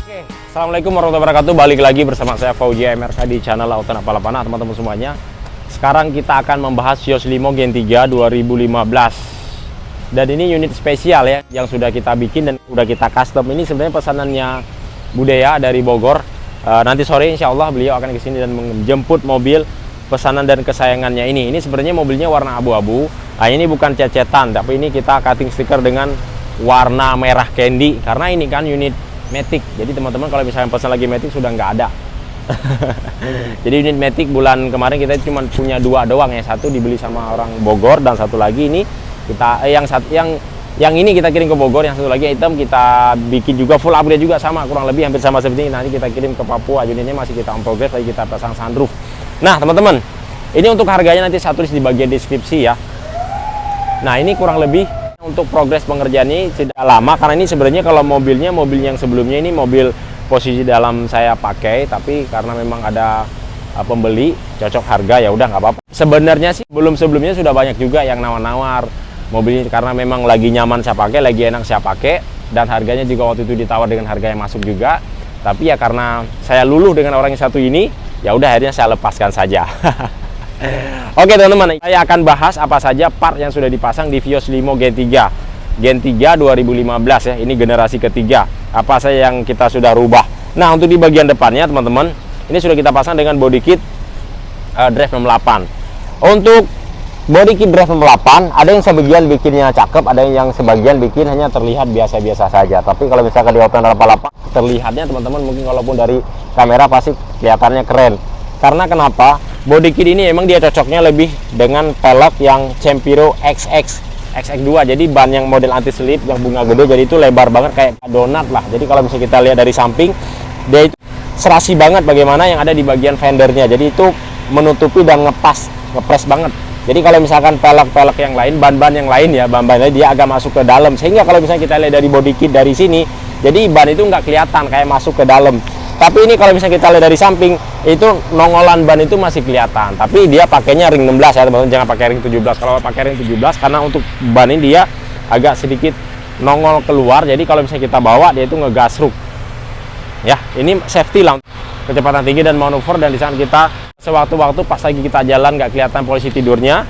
Oke, assalamualaikum warahmatullahi wabarakatuh. Balik lagi bersama saya Fauji MRK di channel Auto Napalapana, teman-teman semuanya. Sekarang kita akan membahas Vios Limo Gen 3 2015. Dan ini unit spesial ya, yang sudah kita bikin dan sudah kita custom. Ini sebenarnya pesanannya Budaya dari Bogor. Nanti sore insya Allah beliau akan kesini dan menjemput mobil pesanan dan kesayangannya ini. Ini sebenarnya mobilnya warna abu-abu. Nah, ini bukan cecetan, tapi ini kita cutting stiker dengan warna merah candy. Karena ini kan unit Matic, jadi teman-teman kalau misalnya pesan lagi Matic sudah nggak ada. Jadi unit Matic bulan kemarin kita cuma punya dua doang ya, satu dibeli sama orang Bogor dan satu lagi ini kita yang ini kita kirim ke Bogor, yang satu lagi hitam kita bikin juga full upgrade juga sama kurang lebih hampir sama seperti ini. Nanti kita kirim ke Papua, unitnya masih kita on progress, lagi kita pasang sunroof. Nah teman-teman, ini untuk harganya nanti saya tulis di bagian deskripsi ya. Nah ini kurang lebih untuk progres pengerjaan ini tidak lama, karena ini sebenarnya kalau mobil yang sebelumnya ini mobil posisi dalam saya pakai, tapi karena memang ada pembeli cocok harga ya udah nggak apa-apa. Sebenarnya sih sebelumnya sudah banyak juga yang nawar-nawar mobil ini, karena memang lagi nyaman saya pakai, lagi enak saya pakai, dan harganya juga waktu itu ditawar dengan harga yang masuk juga. Tapi ya karena saya luluh dengan orang yang satu ini, ya udah akhirnya saya lepaskan saja. Oke teman-teman, saya akan bahas apa saja part yang sudah dipasang di Vios Limo Gen 3 2015 ya. Ini generasi ketiga. Apa saja yang kita sudah rubah. Nah untuk di bagian depannya teman-teman, ini sudah kita pasang dengan body kit Drive 68. Untuk body kit Drive 68, ada yang sebagian bikinnya cakep, ada yang sebagian bikin hanya terlihat biasa-biasa saja. Tapi kalau misalkan di Auto Napalapana, terlihatnya teman-teman mungkin walaupun dari kamera pasti kelihatannya keren. Karena kenapa? Body kit ini emang dia cocoknya lebih dengan pelek yang Cempiro XX2. Jadi ban yang model anti slip yang bunga gede, jadi itu lebar banget kayak donat lah. Jadi kalau misalnya kita lihat dari samping, dia itu serasi banget bagaimana yang ada di bagian fendernya. Jadi itu menutupi dan ngepres banget. Jadi kalau misalkan pelek-pelek yang lain, ban-ban yang lain ya, ban-ban dia agak masuk ke dalam. Sehingga kalau misalnya kita lihat dari body kit dari sini, jadi ban itu nggak kelihatan kayak masuk ke dalam. Tapi ini kalau misalnya kita lihat dari samping, itu nongolan ban itu masih kelihatan. Tapi dia pakainya ring 16 ya teman-teman, jangan pakai ring 17. Kalau pakai ring 17, karena untuk ban ini dia agak sedikit nongol keluar. Jadi kalau misalnya kita bawa, dia itu ngegasruk. Ya, ini safety lah, kecepatan tinggi dan manuver. Dan di saat kita sewaktu-waktu pas lagi kita jalan nggak kelihatan polisi tidurnya,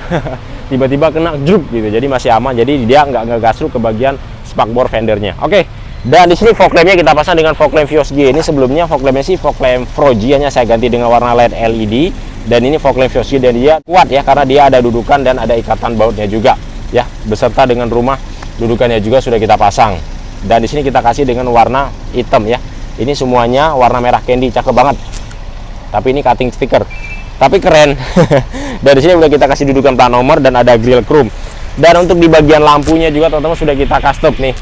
tiba-tiba kena juk gitu. Jadi masih aman. Jadi dia nggak ngegasruk ke bagian spakbor fendernya. Oke. Dan di sini fog lampnya kita pasang dengan fog lamp Vios G. Ini sebelumnya fog lampnya sih fog lamp Froji, hanya saya ganti dengan warna LED LED. Dan ini fog lamp Vios G, dan dia kuat ya karena dia ada dudukan dan ada ikatan bautnya juga ya, beserta dengan rumah dudukannya juga sudah kita pasang. Dan di sini kita kasih dengan warna hitam ya. Ini semuanya warna merah candy, cakep banget. Tapi ini cutting stiker, tapi keren. Dan di sini udah kita kasih dudukan plat nomor dan ada grill chrome. Dan untuk di bagian lampunya juga teman-teman sudah kita custom nih.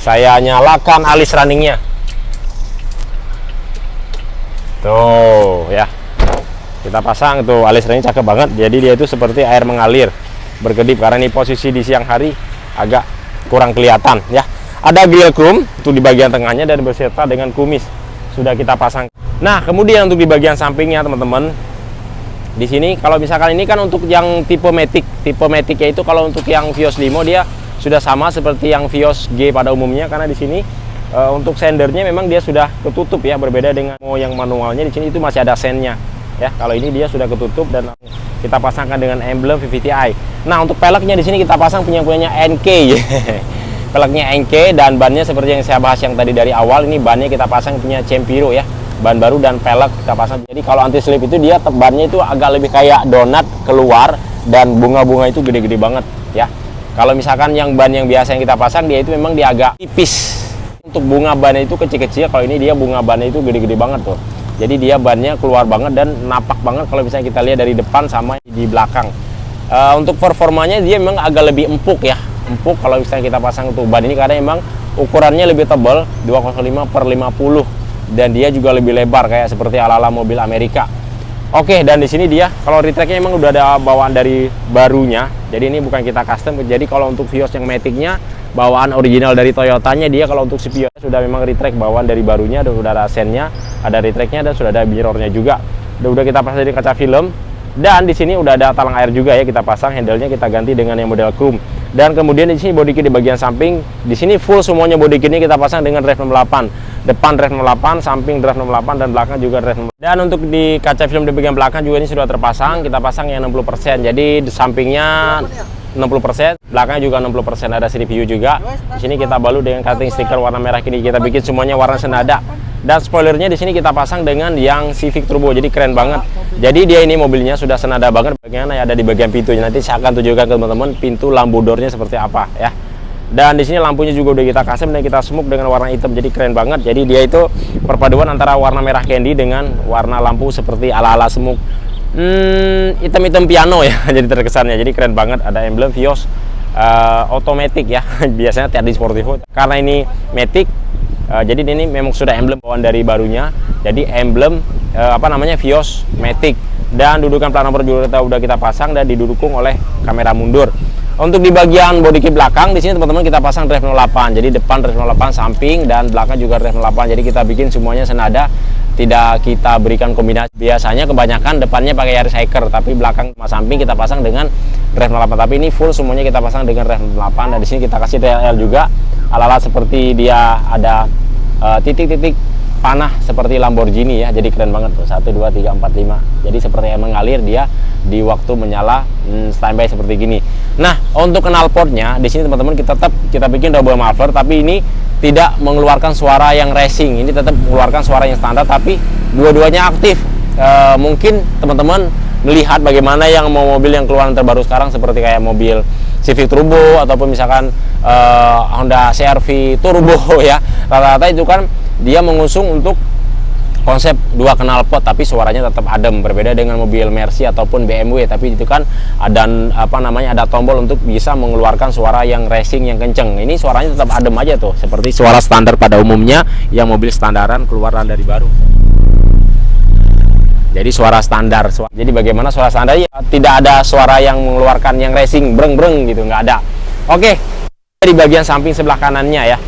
Saya nyalakan alis runningnya tuh ya, kita pasang tuh alis running cakep banget. Jadi dia itu seperti air mengalir berkedip, karena ini posisi di siang hari agak kurang kelihatan ya. Ada grill chrome itu di bagian tengahnya dan beserta dengan kumis sudah kita pasang. Nah kemudian untuk di bagian sampingnya teman-teman, di sini kalau misalkan ini kan untuk yang tipe Matic ya, itu kalau untuk yang Vios Limo dia sudah sama seperti yang Vios G pada umumnya, karena di sini untuk sendernya memang dia sudah ketutup ya, berbeda dengan yang manualnya. Di sini itu masih ada sennya ya. Kalau ini dia sudah ketutup dan kita pasangkan dengan emblem VVTi. Nah untuk peleknya di sini kita pasang punyanya NK. Peleknya NK dan bannya seperti yang saya bahas yang tadi dari awal, ini bannya kita pasang punya Cempiro ya, ban baru dan pelek kita pasang. Jadi kalau anti slip itu dia bannya itu agak lebih kayak donat keluar, dan bunga-bunga itu gede-gede banget ya. Kalau misalkan yang ban yang biasa yang kita pasang, dia itu memang dia agak tipis. Untuk bunga bannya itu kecil-kecil, kalau ini dia bunga bannya itu gede-gede banget tuh. Jadi dia bannya keluar banget dan napak banget kalau misalnya kita lihat dari depan sama di belakang. Untuk performanya dia memang agak lebih empuk ya. Empuk kalau misalnya kita pasang tuh ban ini, karena memang ukurannya lebih tebal 205/50, dan dia juga lebih lebar kayak seperti ala-ala mobil Amerika. Oke, dan di sini dia kalau retracknya emang udah ada bawaan dari barunya. Jadi ini bukan kita custom. Jadi kalau untuk Vios yang Matic-nya bawaan original dari Toyotanya, dia kalau untuk si Vios sudah memang retrack bawaan dari barunya, dan sudah ada sennya, ada retracknya, dan sudah ada mirrornya juga. Udah kita pasang di kaca film. Dan di sini udah ada talang air juga ya, kita pasang. Handle-nya kita ganti dengan yang model chrome. Dan kemudian di sini body kit di bagian samping, di sini full semuanya body kitnya kita pasang dengan Drive 68. depan drive 08, samping drive 08, dan belakang juga drive 08. Dan untuk di kaca film di bagian belakang juga ini sudah terpasang, kita pasang yang 60%. Jadi di sampingnya 60%, belakangnya juga 60%, ada CPU juga. Di sini kita balut dengan cutting stiker warna merah ini, kita bikin semuanya warna senada. Dan spoilernya di sini kita pasang dengan yang Civic Turbo, jadi keren banget. Jadi dia ini mobilnya sudah senada banget. Bagaimana ya, ada di bagian pintunya. Nanti saya akan tunjukkan ke teman-teman pintu lampu door-nya seperti apa ya. Dan di sini lampunya juga udah kita custom dan kita smoke dengan warna hitam, jadi keren banget. Jadi dia itu perpaduan antara warna merah candy dengan warna lampu seperti ala-ala smoke, hitam-hitam piano ya. Jadi terkesannya, jadi keren banget. Ada emblem Vios automatic ya. Biasanya TRD Sportivo. Karena ini matic, jadi ini memang sudah emblem bawaan dari barunya. Jadi emblem Vios matic. Dan dudukan plat nomor juga udah kita pasang dan didukung oleh kamera mundur. Untuk di bagian bodi kit belakang di sini teman-teman kita pasang drive 08. Jadi depan drive 08, samping dan belakang juga drive 08. Jadi kita bikin semuanya senada, tidak kita berikan kombinasi. Biasanya kebanyakan depannya pakai Yaris Hiker, tapi belakang sama samping kita pasang dengan drive 08. Tapi ini full semuanya kita pasang dengan drive 08. Dan di sini kita kasih DLL juga, ala-ala seperti dia ada titik-titik panah seperti Lamborghini ya. Jadi keren banget tuh, 1 2 3 4 5. Jadi seperti yang mengalir dia di waktu menyala standby seperti gini. Nah, untuk knalpotnya di sini teman-teman kita bikin double muffler, tapi ini tidak mengeluarkan suara yang racing. Ini tetap mengeluarkan suara yang standar, tapi dua-duanya aktif. Mungkin teman-teman melihat bagaimana yang mobil yang keluaran terbaru sekarang seperti kayak mobil Civic Turbo ataupun misalkan Honda CR-V Turbo ya. Rata-rata itu kan dia mengusung untuk konsep dua knalpot tapi suaranya tetap adem, berbeda dengan mobil Mercy ataupun BMW, tapi itu kan ada ada tombol untuk bisa mengeluarkan suara yang racing yang kenceng. Ini suaranya tetap adem aja tuh, seperti suara standar pada umumnya yang mobil standaran keluaran dari baru. Jadi suara standar. Jadi bagaimana suara standar ya, tidak ada suara yang mengeluarkan yang racing breng-breng gitu, nggak ada. Oke, di bagian samping sebelah kanannya ya.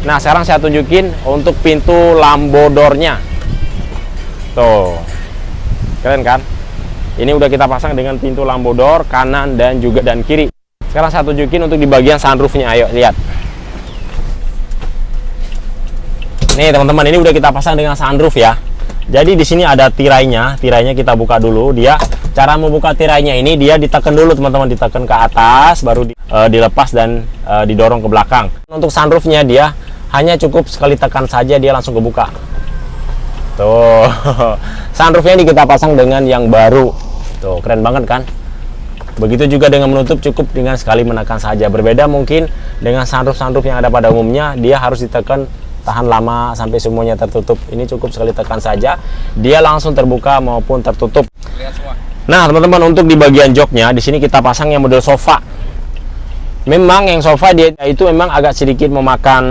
Nah, sekarang saya tunjukin untuk pintu lambo door-nya. Tuh, keren kan? Ini udah kita pasang dengan pintu lambo door kanan dan juga dan kiri. Sekarang saya tunjukin untuk di bagian sunroofnya. Ayo lihat. Nih teman-teman, ini udah kita pasang dengan sunroof ya. Jadi di sini ada tirainya kita buka dulu. Dia cara membuka tirainya ini dia ditekan dulu teman-teman, ditekan ke atas baru dilepas dan didorong ke belakang. Untuk sunroofnya dia hanya cukup sekali tekan saja dia langsung kebuka. Tuh, sunroofnya ini kita pasang dengan yang baru. Tuh, keren banget kan? Begitu juga dengan menutup, cukup dengan sekali menekan saja. Berbeda mungkin dengan sunroof yang ada pada umumnya, dia harus ditekan tahan lama sampai semuanya tertutup. Ini cukup sekali tekan saja, dia langsung terbuka maupun tertutup. Nah, teman-teman, untuk di bagian joknya di sini kita pasang yang model sofa. Memang yang sofa dia itu memang agak sedikit memakan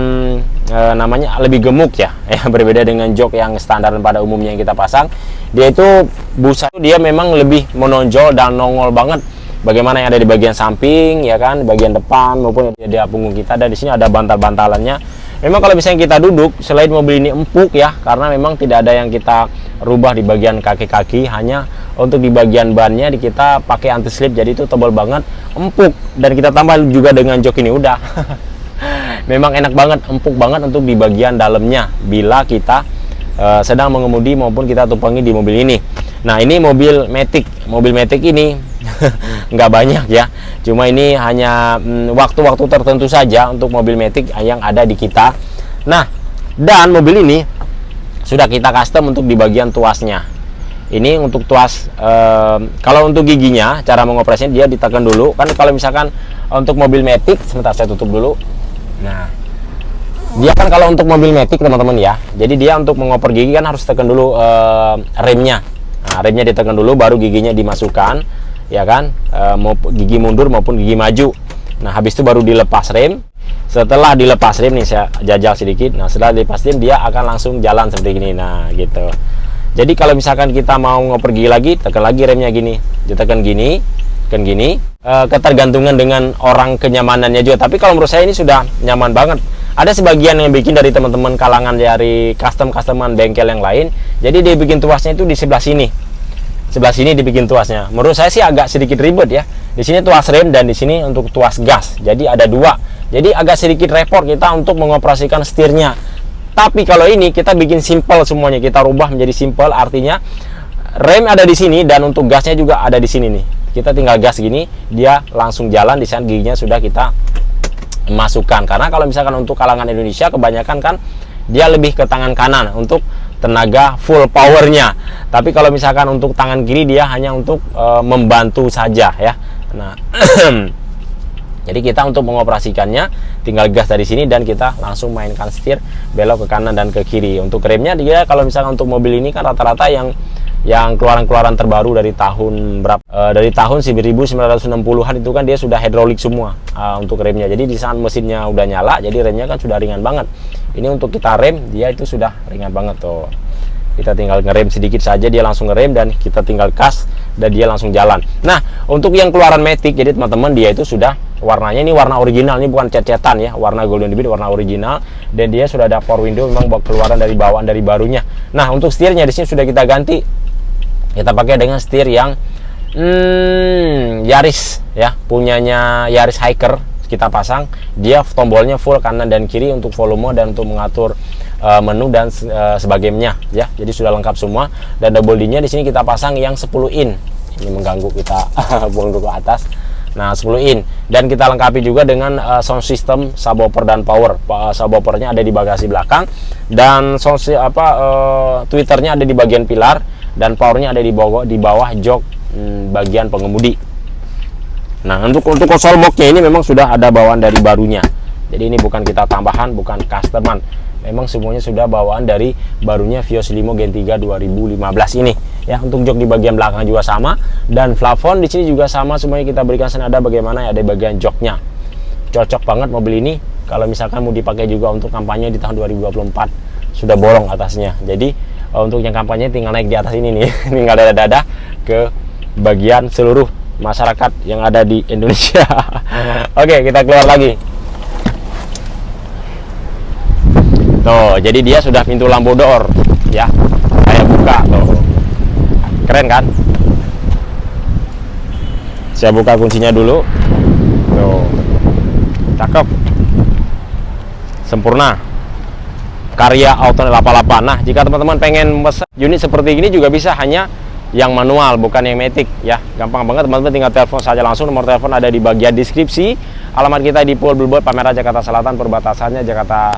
namanya lebih gemuk ya, berbeda dengan jok yang standar pada umumnya yang kita pasang. Dia itu busa dia memang lebih menonjol dan nongol banget. Bagaimana yang ada di bagian samping ya kan, bagian depan maupun di punggung kita. Dan di sini ada bantal-bantalannya. Memang kalau misalnya kita duduk, selain mobil ini empuk ya, karena memang tidak ada yang kita rubah di bagian kaki-kaki, hanya untuk di bagian bannya kita pakai anti slip, jadi itu tebal banget, empuk, dan kita tambah juga dengan jok ini udah. Memang enak banget, empuk banget untuk di bagian dalamnya bila kita sedang mengemudi maupun kita tumpangi di mobil ini. Nah, ini mobil Matic ini nggak banyak ya, cuma ini hanya waktu-waktu tertentu saja untuk mobil Matic yang ada di kita. Nah, dan mobil ini sudah kita custom untuk di bagian tuasnya. Ini untuk tuas, kalau untuk giginya cara mengoperasinya dia ditekan dulu kan. Kalau misalkan untuk mobil Matic, sebentar saya tutup dulu. Nah, dia kan kalau untuk mobil Matic teman-teman ya, jadi dia untuk mengoper gigi kan harus tekan dulu remnya. Nah, remnya ditekan dulu baru giginya dimasukkan ya kan, mau gigi mundur maupun gigi maju. Nah, habis itu baru dilepas rem. Setelah dilepas rem nih, saya jajal sedikit. Nah, setelah dilepas rem dia akan langsung jalan seperti ini. Nah, gitu. Jadi kalau misalkan kita mau ngoper gigi lagi, tekan lagi remnya gini, ditekan gini, kan gini. Ketergantungan dengan orang kenyamanannya juga. Tapi kalau menurut saya ini sudah nyaman banget. Ada sebagian yang bikin dari teman-teman kalangan dari customan bengkel yang lain. Jadi dia bikin tuasnya itu di sebelah sini. Sebelah sini dibikin tuasnya. Menurut saya sih agak sedikit ribet ya. Di sini tuas rem dan di sini untuk tuas gas. Jadi ada dua. Jadi agak sedikit repot kita untuk mengoperasikan setirnya. Tapi kalau ini kita bikin simple semuanya, kita rubah menjadi simple, artinya rem ada di sini dan untuk gasnya juga ada di sini nih. Kita tinggal gas gini, dia langsung jalan. Di sana giginya sudah kita masukkan. Karena kalau misalkan untuk kalangan Indonesia kebanyakan kan dia lebih ke tangan kanan untuk tenaga full powernya. Tapi kalau misalkan untuk tangan kiri dia hanya untuk membantu saja ya. Nah, jadi kita untuk mengoperasikannya tinggal gas dari sini dan kita langsung mainkan setir belok ke kanan dan ke kiri. Untuk remnya dia kalau misalkan untuk mobil ini kan rata-rata yang keluaran-keluaran terbaru dari tahun berapa? Dari tahun 1960-an itu kan dia sudah hidrolik semua untuk remnya. Jadi di saat mesinnya udah nyala, jadi remnya kan sudah ringan banget. Ini untuk kita rem, dia itu sudah ringan banget tuh. Kita tinggal ngerem sedikit saja, dia langsung ngerem dan kita tinggal gas dan dia langsung jalan. Nah, untuk yang keluaran Matic, jadi teman-teman dia itu sudah warnanya ini warna original, ini bukan cet-cetan ya, warna golden bead, warna original, dan dia sudah ada power window, memang buat keluaran dari bawaan dari barunya. Nah, untuk setirnya di sini sudah kita ganti. Kita pakai dengan setir yang Yaris ya, punyanya Yaris Hiker. Kita pasang, dia tombolnya full kanan dan kiri untuk volume dan untuk mengatur menu dan sebagainya ya. Jadi sudah lengkap semua. Dan double D-nya di sini kita pasang yang 10 in. Ini mengganggu kita buang dulu ke atas. Nah, 10 in dan kita lengkapi juga dengan sound system, subwoofer dan power. Subwoofernya ada di bagasi belakang dan sound tweeternya ada di bagian pilar dan powernya ada di bawah jok bagian pengemudi. Nah, untuk konsol boxnya ini memang sudah ada bawaan dari barunya. Jadi ini bukan kita tambahan, bukan customer. Memang semuanya sudah bawaan dari barunya Vios Limo Gen 3 2015 ini. Ya, untuk jok di bagian belakang juga sama dan plafon di sini juga sama, semuanya kita berikan senada bagaimana ya, ada bagian joknya. Cocok banget mobil ini kalau misalkan mau dipakai juga untuk kampanye di tahun 2024. Sudah bolong atasnya. Jadi untuk yang kampanye tinggal naik di atas ini nih, tinggal dada-dada ke bagian seluruh masyarakat yang ada di Indonesia. Oke, kita keluar lagi. Tuh, jadi dia sudah pintu lampu door ya. Saya buka tuh. Keren kan? Saya buka kuncinya dulu. Tuh. Cakep. Sempurna. Karya Auto 88. Nah, jika teman-teman pengen pesan unit seperti ini juga bisa, hanya yang manual bukan yang Matic ya. Gampang banget teman-teman, tinggal telepon saja langsung. Nomor telepon ada di bagian deskripsi. Alamat kita di Pul Billboard Palmerah Jakarta Selatan, perbatasannya Jakarta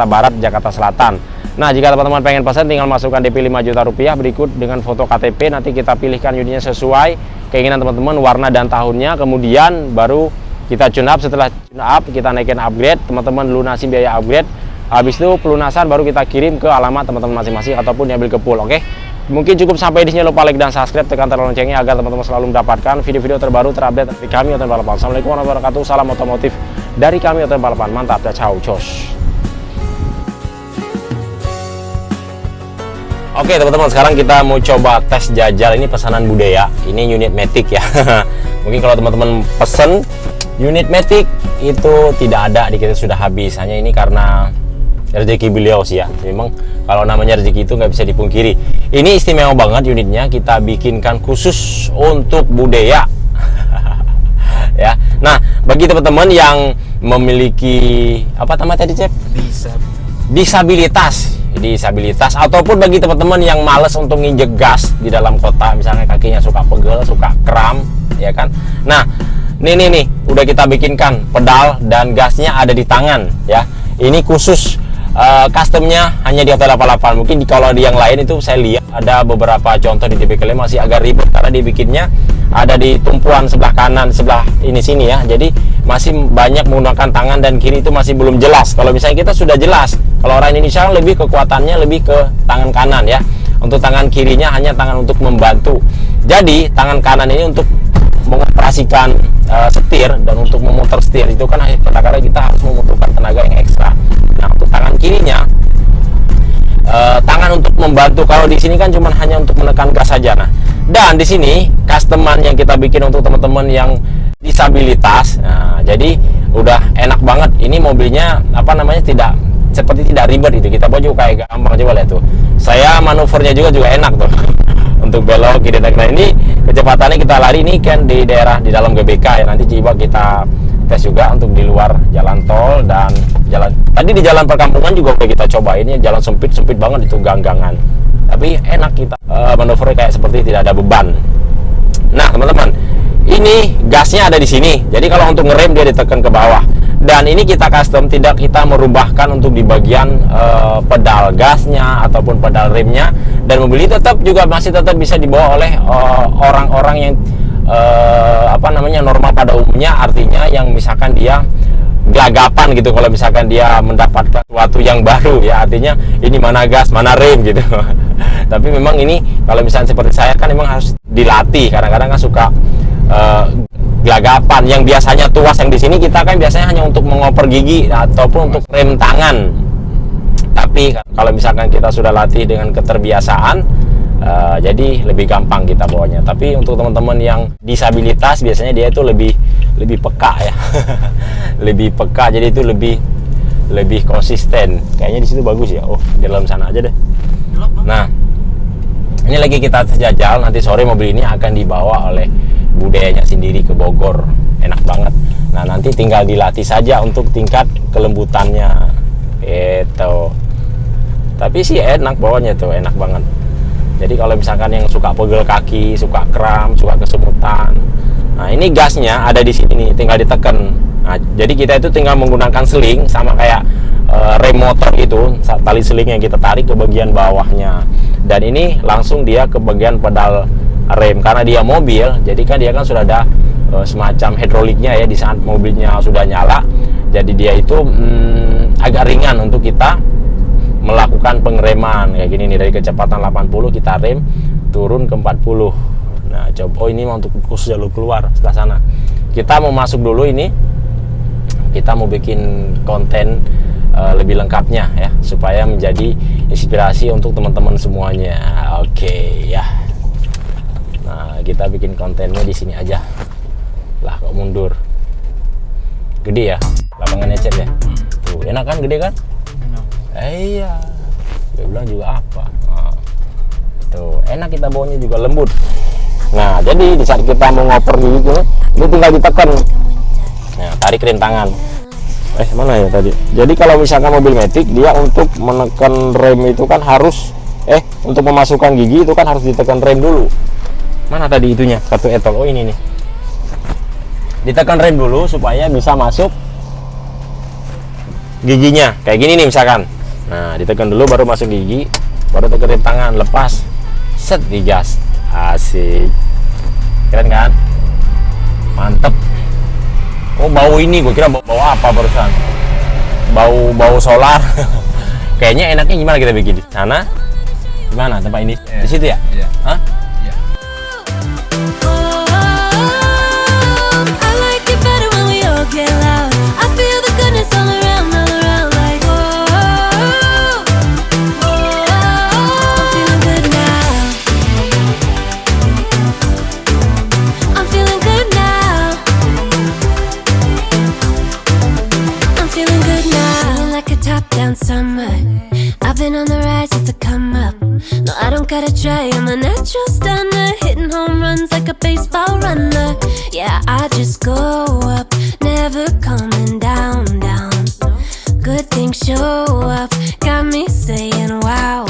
Barat, Jakarta Selatan. Nah, jika teman-teman pengen pesan tinggal masukkan DP 5 juta rupiah berikut dengan foto KTP, nanti kita pilihkan unitnya sesuai keinginan teman-teman, warna dan tahunnya, kemudian baru kita tune up. Setelah tune up kita naikin upgrade, teman-teman lunasi biaya upgrade. Habis itu pelunasan baru kita kirim ke alamat teman-teman masing-masing ataupun diambil ke pool. Oke? Mungkin cukup sampai di sini. Lupa like dan subscribe, tekan tombol loncengnya agar teman-teman selalu mendapatkan video-video terbaru terupdate dari kami Auto Balapan. Assalamualaikum warahmatullahi wabarakatuh. Salam otomotif dari kami Auto Balapan. Mantap, ciao, cos. Oke teman-teman, sekarang kita mau coba tes jajal ini pesanan budaya. Ini unit Matic ya. Mungkin kalau teman-teman pesen unit Matic itu tidak ada di kita, sudah habis. Hanya ini karena rezeki beliau sih ya. Memang kalau namanya rezeki itu nggak bisa dipungkiri. Ini istimewa banget unitnya, kita bikinkan khusus untuk budaya. Ya. Nah, bagi teman-teman yang memiliki apa namanya tadi, Cep? Disabilitas ataupun bagi teman-teman yang males untuk nginjek gas di dalam kota, misalnya kakinya suka pegel, suka kram, ya kan. Nah, nih udah kita bikinkan pedal dan gasnya ada di tangan ya. Ini khusus customnya hanya di Auto 88. Mungkin kalau di yang lain itu saya lihat ada beberapa contoh di DBK masih agak ribet karena dibikinnya ada di tumpuan sebelah kanan, sebelah ini sini ya. Jadi masih banyak menggunakan tangan dan kiri, itu masih belum jelas. Kalau misalnya kita sudah jelas, kalau orang Indonesia lebih kekuatannya lebih ke tangan kanan ya. Untuk tangan kirinya hanya tangan untuk membantu. Jadi tangan kanan ini untuk mengoperasikan setir dan untuk memutar setir itu kan kadang-kadang kita harus membutuhkan tenaga yang ekstra. Nah, untuk tangan kirinya tangan untuk membantu. Kalau di sini kan cuma hanya untuk menekan gas saja. Nah, dan di sini customer yang kita bikin untuk teman-teman yang disabilitas. Nah, jadi udah enak banget. Ini mobilnya apa namanya, tidak seperti tidak ribet itu. Kita buat juga kayak gampang, coba lihat tuh. Saya manuvernya juga enak tuh. Untuk belok kiri. Nah, ini kecepatannya kita lari ini kan di daerah di dalam GBK ya. Nanti coba kita tes juga untuk di luar jalan tol dan jalan. Tadi Tadi di jalan perkampungan juga udah kita cobain ya, jalan sempit banget itu, gang-gangan. Tapi enak kita manuvernya kayak seperti tidak ada beban. Nah teman-teman, ini gasnya ada di sini. Jadi kalau untuk ngerem dia ditekan ke bawah. Dan ini kita custom, tidak kita merubahkan untuk di bagian pedal gasnya ataupun pedal remnya. Dan mobil ini masih tetap bisa dibawa oleh orang-orang yang normal pada umumnya, artinya yang misalkan dia gelagapan gitu, kalau misalkan dia mendapatkan sesuatu yang baru ya, artinya ini mana gas mana rem gitu. Tapi memang ini kalau misalnya seperti saya kan memang harus dilatih, kadang-kadang kan suka gelagapan. Yang biasanya tuas yang di sini kita kan biasanya hanya untuk mengoper gigi ataupun untuk rem tangan. Tapi kalau misalkan kita sudah latih dengan keterbiasaan, jadi lebih gampang kita bawanya. Tapi untuk teman-teman yang disabilitas biasanya dia itu lebih peka ya. Lebih peka, jadi itu lebih konsisten. Kayaknya di situ bagus ya. Oh, di dalam sana aja deh. Nah, ini lagi kita jajal, nanti sore mobil ini akan dibawa oleh budayanya sendiri ke Bogor. Enak banget. Nah, nanti tinggal dilatih saja untuk tingkat kelembutannya. Itu. Tapi sih enak bawanya tuh, enak banget. Jadi kalau misalkan yang suka pegel kaki, suka kram, suka kesemutan, nah ini gasnya ada di sini nih, tinggal ditekan. Nah, jadi kita itu tinggal menggunakan seling sama kayak rem motor itu, tali seling yang kita tarik ke bagian bawahnya. Dan ini langsung dia ke bagian pedal rem, karena dia mobil, jadi kan dia kan sudah ada semacam hidroliknya ya di saat mobilnya sudah nyala. Jadi dia itu agak ringan untuk kita melakukan pengereman kayak gini nih, dari kecepatan 80 kita rem turun ke 40. Nah coba, oh ini untuk khusus jalur keluar sebelah sana. Kita mau masuk dulu ini, kita mau bikin konten lebih lengkapnya ya, supaya menjadi inspirasi untuk teman-teman semuanya. Oke ya. Nah kita bikin kontennya di sini aja lah. Kok mundur gede ya lapangannya, Cep ya. Tuh enak kan, gede kan. Iya, dia bilang juga apa. Nah, tuh enak, kita bawanya juga lembut. Nah jadi di saat kita mau ngoper gitu, ini tinggal ditekan. Nah tarik rem tangan. Mana ya tadi? Jadi kalau misalkan mobil matic, dia untuk menekan rem itu kan harus untuk memasukkan gigi itu kan harus ditekan rem dulu. Mana tadi itunya? Satu etol. Oh ini nih. Ditekan rem dulu supaya bisa masuk giginya. Kayak gini nih misalkan. Nah ditekan dulu baru masuk gigi, baru tekan rem tangan, lepas, set digas. Asik, keren kan, mantep. Oh bau ini, gue kira bau apa barusan, bau solar. Kayaknya enaknya gimana kita bikin di sana? Gimana tempat ini? Di situ ya? Iya. Hah? Iya. Summer, I've been on the rise since I come up. No, I don't gotta try, I'm a natural stunner, hitting home runs like a baseball runner. Yeah, I just go up, never coming down. Good things show up, got me saying wow.